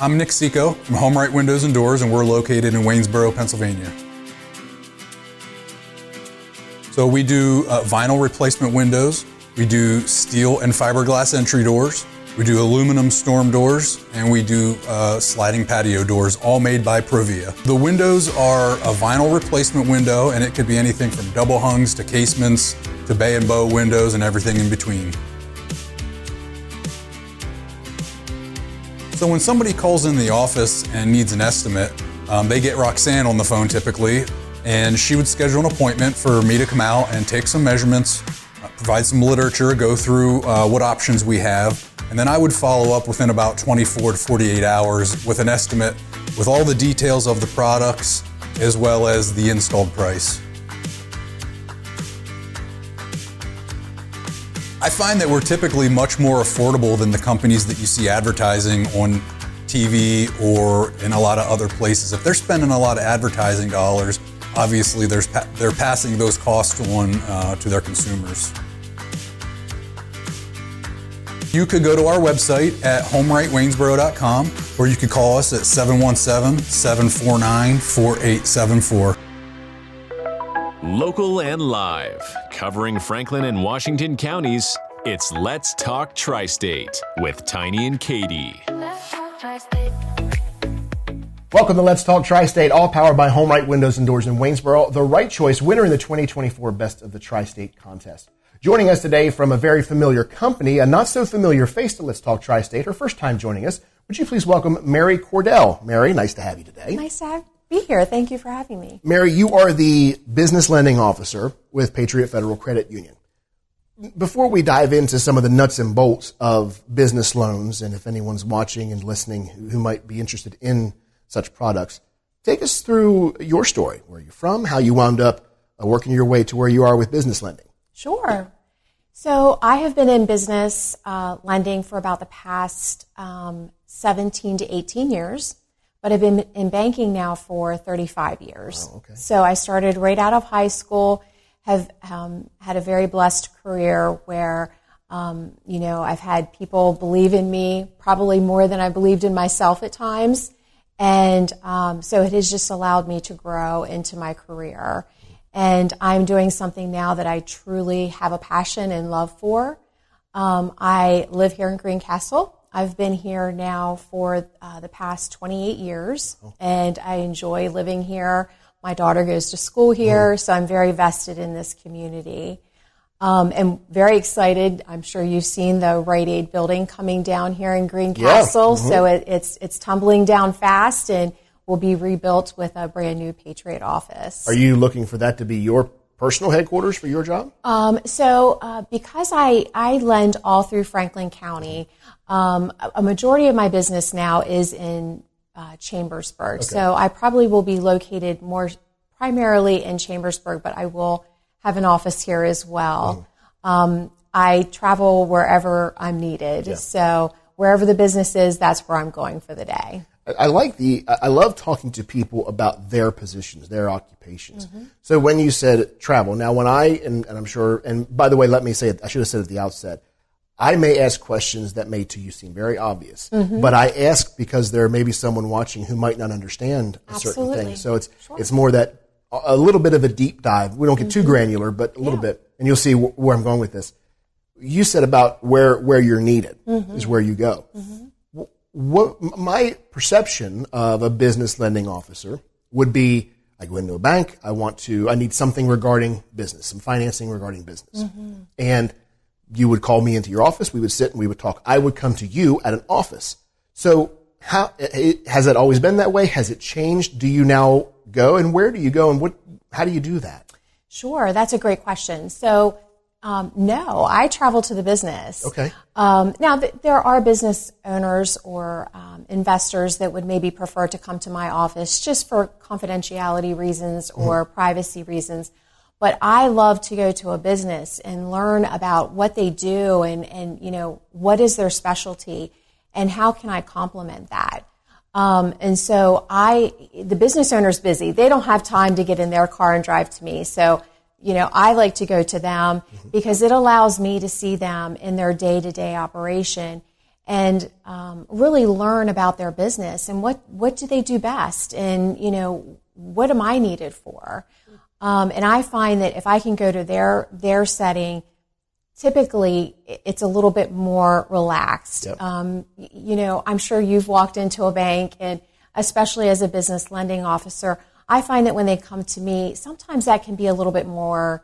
I'm Nick Seco from HomeRight Windows and Doors, and we're located in Waynesboro, Pennsylvania. So we do vinyl replacement windows, we do steel and fiberglass entry doors, we do aluminum storm doors, and we do sliding patio doors, all made by Provia. The windows are a vinyl replacement window, and it could be anything from double hungs to casements to bay and bow windows and everything in between. So when somebody calls in the office and needs an estimate, they get Roxanne on the phone typically, and she would schedule an appointment for me to come out and take some measurements, provide some literature, go through what options we have, and then I would follow up within about 24 to 48 hours with an estimate with all the details of the products as well as the installed price. I find that we're typically much more affordable than the companies that you see advertising on TV or in a lot of other places. If they're spending a lot of advertising dollars, obviously they're passing those costs on to their consumers. You could go to our website at homerightwaynesboro.com, or you could call us at 717-749-4874. Local and live, covering Franklin and Washington counties, it's Let's Talk TriState with Tiny and Katie. Welcome to Let's Talk TriState, all powered by HomeRight Windows and Doors in Waynesboro, the right choice winner in the 2024 Best of the TriState contest. Joining us today from a very familiar company, a not so familiar face to Let's Talk TriState, her first time joining us. Would you please welcome Mary Cordell? Mary, nice to have you today. Nice to be here. Thank you for having me. Mary, you are the business lending officer with Patriot Federal Credit Union. Before we dive into some of the nuts and bolts of business loans, and if anyone's watching and listening who might be interested in such products, take us through your story, where you're from, how you wound up working your way to where you are with business lending. Sure. So I have been in business lending for about the past 17 to 18 years, but I've been in banking now for 35 years. Oh, okay. So I started right out of high school, have had a very blessed career where, I've had people believe in me probably more than I believed in myself at times. And so it has just allowed me to grow into my career. And I'm doing something now that I truly have a passion and love for. I live here in Greencastle. I've been here now for the past 28 years, and I enjoy living here. My daughter goes to school here, so I'm very vested in this community. And very excited. I'm sure you've seen the Rite Aid building coming down here in Greencastle. Yeah. So it's tumbling down fast and will be rebuilt with a brand new Patriot office. Are you looking for that to be your personal headquarters for your job? Because I lend all through Franklin County, a majority of my business now is in Chambersburg. Okay. So I probably will be located more primarily in Chambersburg, but I will have an office here as well. I travel wherever I'm needed. Yeah. So wherever the business is, that's where I'm going for the day. I love talking to people about their positions, their occupations. Mm-hmm. So when you said travel, now when and I'm sure, and by the way, let me say it, I should have said at the outset, I may ask questions that may to you seem very obvious, but I ask because there may be someone watching who might not understand a certain thing. So it's more that a little bit of a deep dive. We don't get too granular, but a little bit, and you'll see where I'm going with this. You said about where you're needed is where you go. What my perception of a business lending officer would be, I go into a bank, I need something regarding business, some financing regarding business. And you would call me into your office, we would sit and we would talk. I would come to you at an office. So has it always been that way? Has it changed? Do you now go, and where do you go, and how do you do that? Sure, that's a great question. So no, I travel to the business. Okay. Now, there are business owners or investors that would maybe prefer to come to my office just for confidentiality reasons or privacy reasons. But I love to go to a business and learn about what they do and what is their specialty and how can I complement that. And so the business owner's busy. They don't have time to get in their car and drive to me. So I like to go to them because it allows me to see them in their day-to-day operation and really learn about their business and what do they do best, and what am I needed for? And I find that if I can go to their setting, typically it's a little bit more relaxed. Yep. I'm sure you've walked into a bank, and especially as a business lending officer, I find that when they come to me, sometimes that can be a little bit more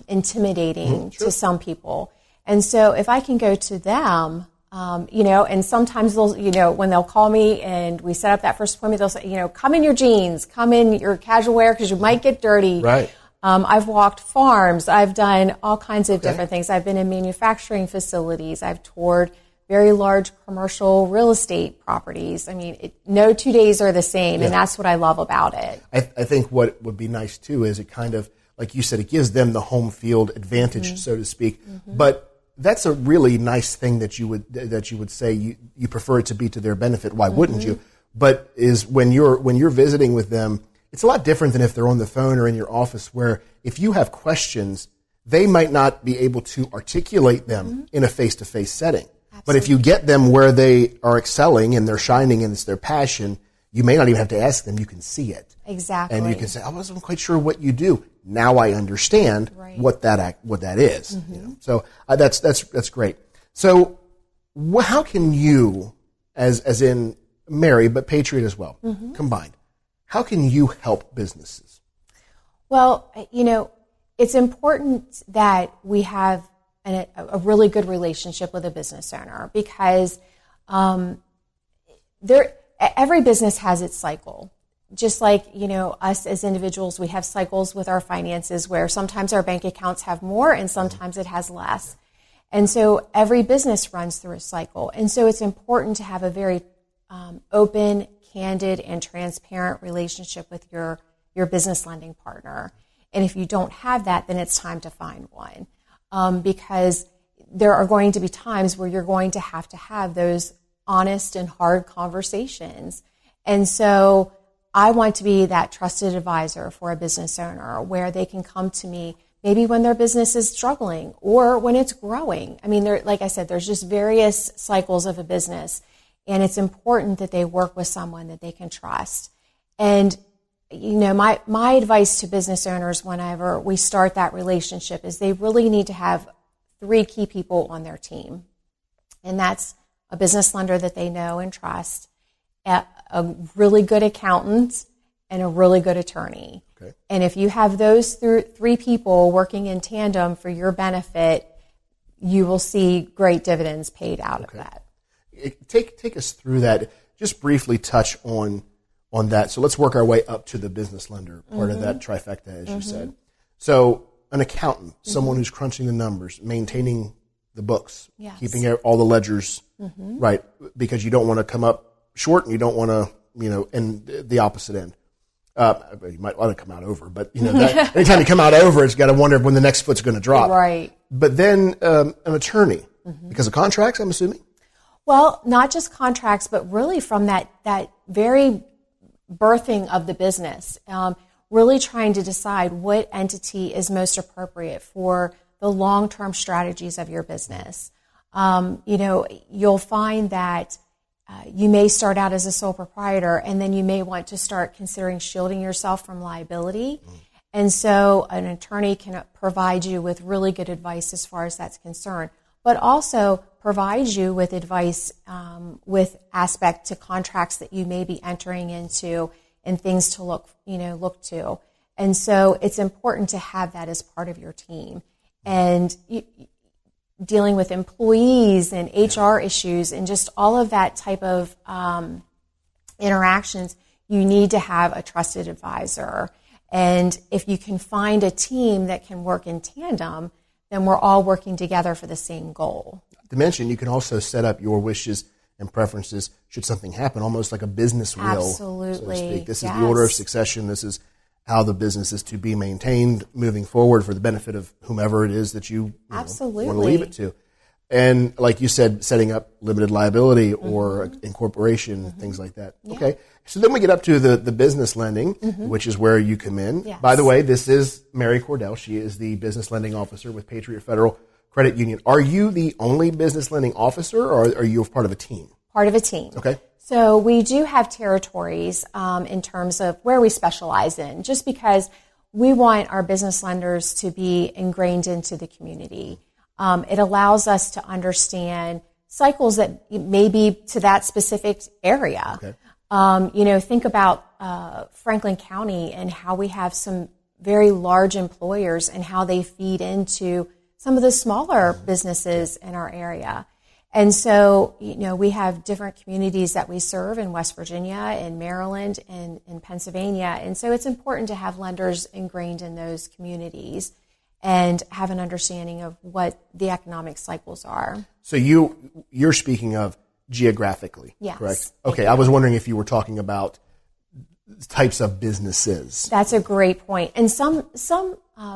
intimidating to some people. And so if I can go to them, and sometimes they'll, when they'll call me and we set up that first appointment, they'll say, come in your jeans, come in your casual wear because you might get dirty. Right. I've walked farms. I've done all kinds of different things. I've been in manufacturing facilities. I've toured very large commercial real estate properties. I mean, no 2 days are the same, and that's what I love about it. I think what would be nice, too, is it kind of, like you said, it gives them the home field advantage, so to speak. But that's a really nice thing that you would say you prefer it to be to their benefit. Why wouldn't you? But is when you're visiting with them, it's a lot different than if they're on the phone or in your office, where if you have questions, they might not be able to articulate them in a face-to-face setting. Absolutely. But if you get them where they are excelling and they're shining and it's their passion, you may not even have to ask them. You can see it. Exactly. And you can say, I wasn't quite sure what you do. Now I understand what that is. So that's great. So how can you, as in Mary, but Patriot as well, combined, how can you help businesses? Well, it's important that we have a really good relationship with a business owner, because every business has its cycle. Just like, us as individuals, we have cycles with our finances where sometimes our bank accounts have more and sometimes it has less. And so every business runs through a cycle. And so it's important to have a very open, candid, and transparent relationship with your business lending partner. And if you don't have that, then it's time to find one. Because there are going to be times where you're going to have those honest and hard conversations. And so I want to be that trusted advisor for a business owner where they can come to me maybe when their business is struggling or when it's growing. I mean, like I said, there's just various cycles of a business, and it's important that they work with someone that they can trust. And, my advice to business owners whenever we start that relationship is they really need to have 3 key people on their team. And that's a business lender that they know and trust, a really good accountant, and a really good attorney. Okay. And if you have those 3 people working in tandem for your benefit, you will see great dividends paid out of that. Take us through that. Just briefly touch on that. So let's work our way up to the business lender part of that trifecta, as you said. So an accountant, someone who's crunching the numbers, maintaining the books, keeping all the ledgers right, because you don't want to come up short and you don't want to, and the opposite end. You might want to come out over, but anytime you come out over, it's got to wonder when the next foot's going to drop. Right. But then an attorney, because of contracts, I'm assuming? Well, not just contracts, but really from that very birthing of the business, really trying to decide what entity is most appropriate for the long-term strategies of your business. You'll find that you may start out as a sole proprietor, and then you may want to start considering shielding yourself from liability. And so an attorney can provide you with really good advice as far as that's concerned, but also provide you with advice with aspect to contracts that you may be entering into and things to look to. And so it's important to have that as part of your team. And dealing with employees and HR issues and just all of that type of interactions, you need to have a trusted advisor. And if you can find a team that can work in tandem, then we're all working together for the same goal. To mention, you can also set up your wishes and preferences should something happen, almost like a business will, Absolutely. so to speak. This is the order of succession. This is how the business is to be maintained moving forward for the benefit of whomever it is that you want to leave it to. And like you said, setting up limited liability or incorporation, things like that. Yeah. Okay. So then we get up to the business lending, which is where you come in. Yes. By the way, this is Mary Cordell. She is the business lending officer with Patriot Federal Credit Union. Are you the only business lending officer, or are you a part of a team? Part of a team. Okay. So we do have territories in terms of where we specialize in, just because we want our business lenders to be ingrained into the community. It allows us to understand cycles that may be to that specific area. Okay. Think about Franklin County and how we have some very large employers and how they feed into some of the smaller businesses in our area. And so, we have different communities that we serve in West Virginia, in Maryland, and in Pennsylvania. And so it's important to have lenders ingrained in those communities and have an understanding of what the economic cycles are. So you're speaking of geographically, yes, correct? Okay, I was wondering if you were talking about types of businesses. That's a great point. And some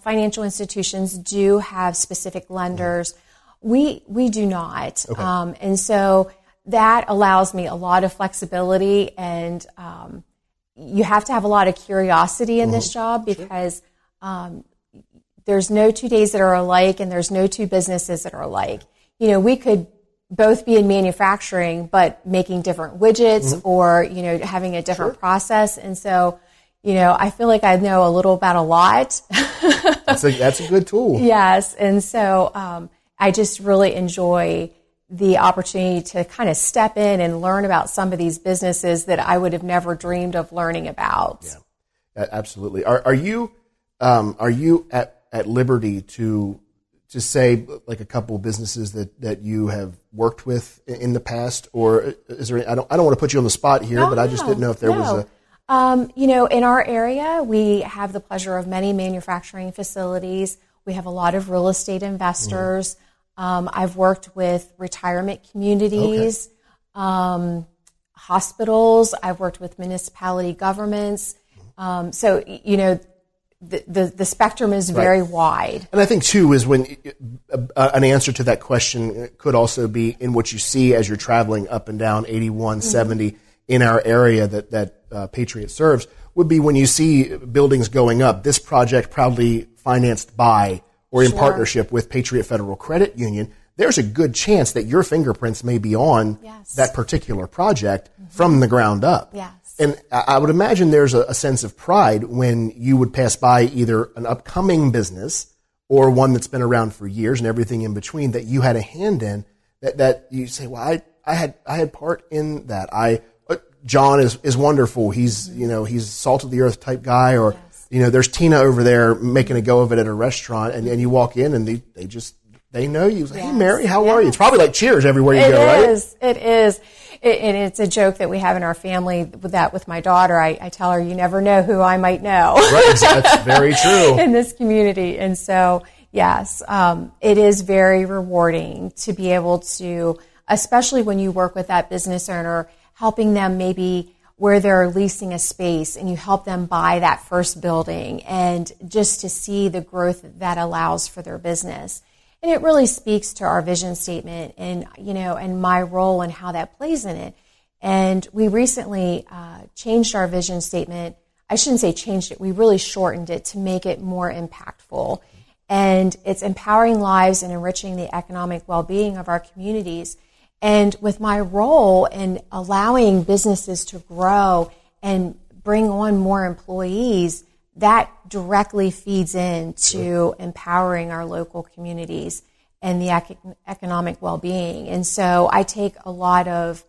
financial institutions do have specific lenders. We do not. Okay. And so that allows me a lot of flexibility, and you have to have a lot of curiosity in this job, because there's no 2 days that are alike, and there's no two businesses that are alike. We could both be in manufacturing, but making different widgets or, having a different process. And so, I feel like I know a little about a lot. That's a good tool. Yes. And so, I just really enjoy the opportunity to kind of step in and learn about some of these businesses that I would have never dreamed of learning about. Yeah, absolutely. Are you at liberty to say like a couple of businesses that you have worked with in the past, or is there? I don't want to put you on the spot here, but I just didn't know if there was a. In our area, we have the pleasure of many manufacturing facilities. We have a lot of real estate investors. I've worked with retirement communities, hospitals. I've worked with municipality governments. So, the spectrum is very wide. And I think, too, is when an answer to that question could also be in what you see as you're traveling up and down 81, 70 in our area that Patriot serves, would be when you see buildings going up. This project proudly financed by or in partnership with Patriot Federal Credit Union. There's a good chance that your fingerprints may be on that particular project from the ground up. Yes. And I would imagine there's a sense of pride when you would pass by either an upcoming business or one that's been around for years and everything in between that you had a hand in, that you say, well, I had part in that. John is wonderful. He's salt of the earth type guy, or there's Tina over there making a go of it at a restaurant, and you walk in and they know you. Hey, Mary, how are you? It's probably like Cheers everywhere you go, right? It is. And it's a joke that we have in our family with my daughter. I tell her, you never know who I might know. Right, that's very true. In this community. And so, yes, it is very rewarding to be able to, especially when you work with that business owner, helping them maybe where they're leasing a space and you help them buy that first building, and just to see the growth that allows for their business. And it really speaks to our vision statement and, and my role and how that plays in it. And we recently changed our vision statement. I shouldn't say changed it. We really shortened it to make it more impactful. And it's empowering lives and enriching the economic well-being of our communities. And with my role in allowing businesses to grow and bring on more employees, that directly feeds into empowering our local communities and the economic well-being. And so I take a lot of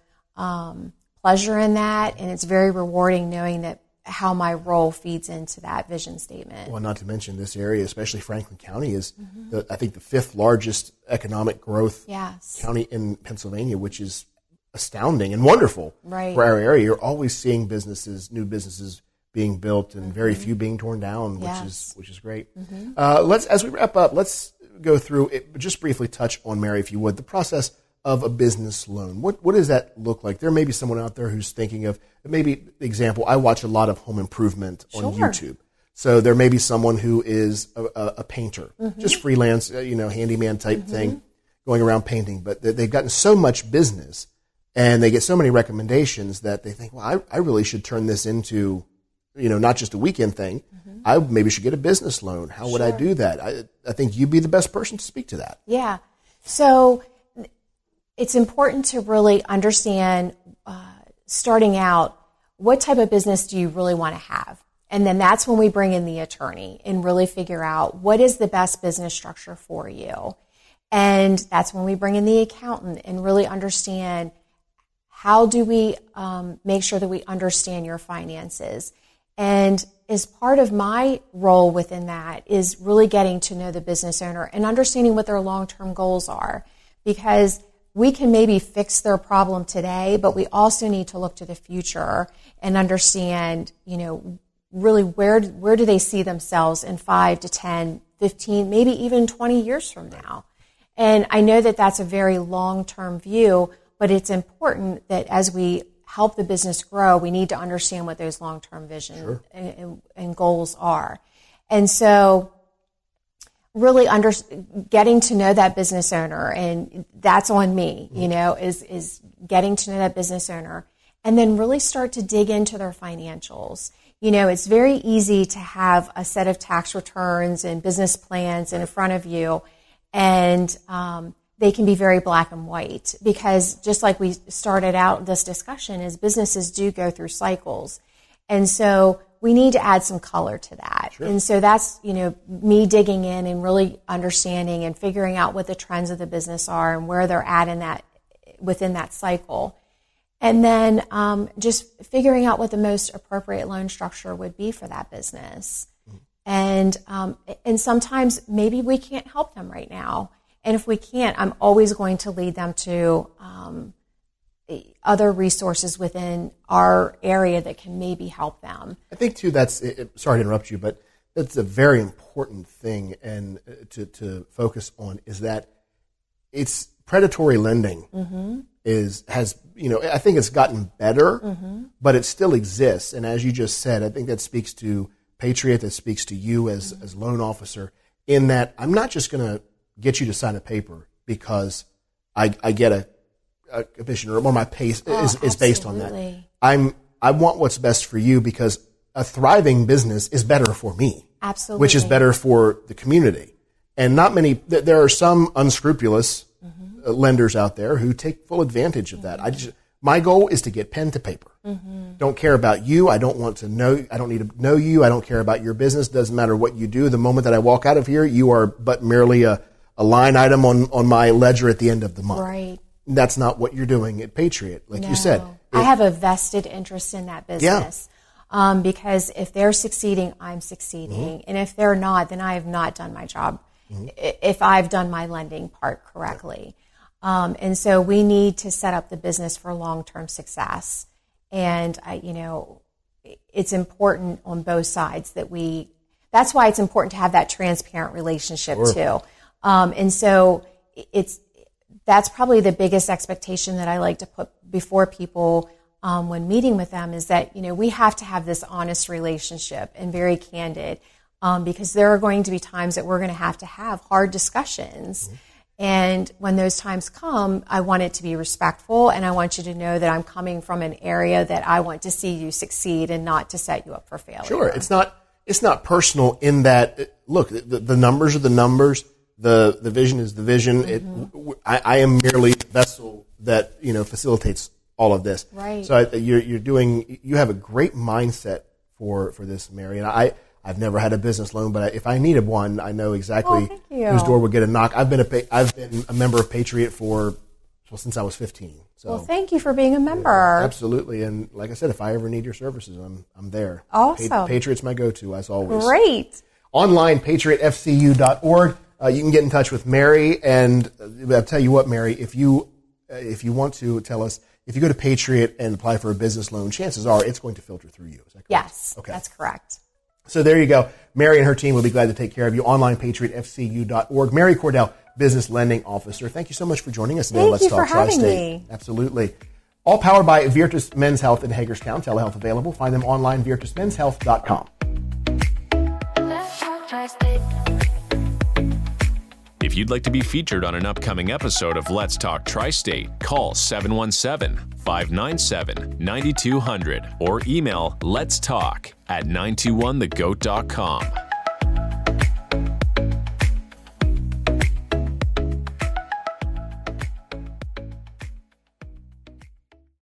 pleasure in that, and it's very rewarding knowing that how my role feeds into that vision statement. Well, not to mention this area, especially Franklin County, is I think the 5th largest economic growth county in Pennsylvania, which is astounding and wonderful for our area. You're always seeing new businesses being built, and very few being torn down, which is great. As we wrap up, let's go through it, just briefly touch on, Mary, if you would, the process of a business loan. What does that look like? There may be someone out there who's thinking of, maybe example, I watch a lot of home improvement on YouTube. So there may be someone who is a painter, just freelance, handyman type thing, going around painting, but they've gotten so much business and they get so many recommendations that they think, well, I really should turn this into not just a weekend thing. I maybe should get a business loan. How would I do that? I think you'd be the best person to speak to that. Yeah. So it's important to really understand, starting out, what type of business do you really want to have? And then that's when we bring in the attorney and really figure out what is the best business structure for you. And that's when we bring in the accountant and really understand, how do we make sure that we understand your finances. And as part of my role within that is really getting to know the business owner and understanding what their long-term goals are, because we can maybe fix their problem today, but we also need to look to the future and understand, really where do they see themselves in 5 to 10, 15, maybe even 20 years from now. And I know that that's a very long-term view, but it's important that as we help the business grow, we need to understand what those long-term vision and goals are. And so really getting to know that business owner, and that's on me, is getting to know that business owner, and then really start to dig into their financials. It's very easy to have a set of tax returns and business plans in front of you, and they can be very black and white, because just like we started out this discussion, is businesses do go through cycles. And so we need to add some color to that. Sure. And so that's, me digging in and really understanding and figuring out what the trends of the business are and where they're at within that cycle. And then just figuring out what the most appropriate loan structure would be for that business. Mm-hmm. And sometimes maybe we can't help them right now. And if we can't, I'm always going to lead them to other resources within our area that can maybe help them. I think, too, sorry to interrupt you, but that's a very important thing and to focus on, is that it's predatory lending I think it's gotten better, but it still exists. And as you just said, I think that speaks to Patriot, that speaks to you as loan officer, in that I'm not just going to get you to sign a paper because I get a commission or my pay is based on that. I want what's best for you, because a thriving business is better for me. Absolutely. Which is better for the community. And there are some unscrupulous lenders out there who take full advantage of that. My goal is to get pen to paper. Don't care about you. I don't need to know you. I don't care about your business. Doesn't matter what you do. The moment that I walk out of here, you are but merely a line item on my ledger at the end of the month. Right. That's not what you're doing at Patriot, like you said. I have a vested interest in that business. Because if they're succeeding, I'm succeeding. And if they're not, then I have not done my job, if I've done my lending part correctly. And so we need to set up the business for long-term success. And, it's important on both sides that's why it's important to have that transparent relationship too. And so that's probably the biggest expectation that I like to put before people when meeting with them, is that, we have to have this honest relationship and very candid, because there are going to be times that we're going to have hard discussions. And when those times come, I want it to be respectful, and I want you to know that I'm coming from an area that I want to see you succeed and not to set you up for failure. Sure. It's not personal in that, look, the numbers are the numbers, the vision is the vision. I am merely the vessel that, facilitates all of this. Right. So you have a great mindset for this, Mary. And I've never had a business loan, but if I needed one, I know exactly whose door would get a knock. I've been a member of Patriot since I was 15. So, well, thank you for being a member. Absolutely. And like I said, if I ever need your services, I'm there. Awesome. Patriot's my go-to, as always. Great. Online, patriotfcu.org. You can get in touch with Mary. And I'll tell you what, Mary, if you want to tell us, if you go to Patriot and apply for a business loan, chances are it's going to filter through you. Is that correct? Yes, okay. That's correct. So there you go. Mary and her team will be glad to take care of you. Online, patriotfcu.org. Mary Cordell, Business Lending Officer. Thank you so much for joining us today. Let's Talk TriState. Me. Absolutely. All powered by Virtus Men's Health in Hagerstown. Telehealth available. Find them online, virtusmenshealth.com. If If you'd like to be featured on an upcoming episode of Let's Talk Tri-State, call 717-597-9200 or email letstalk@921thegoat.com.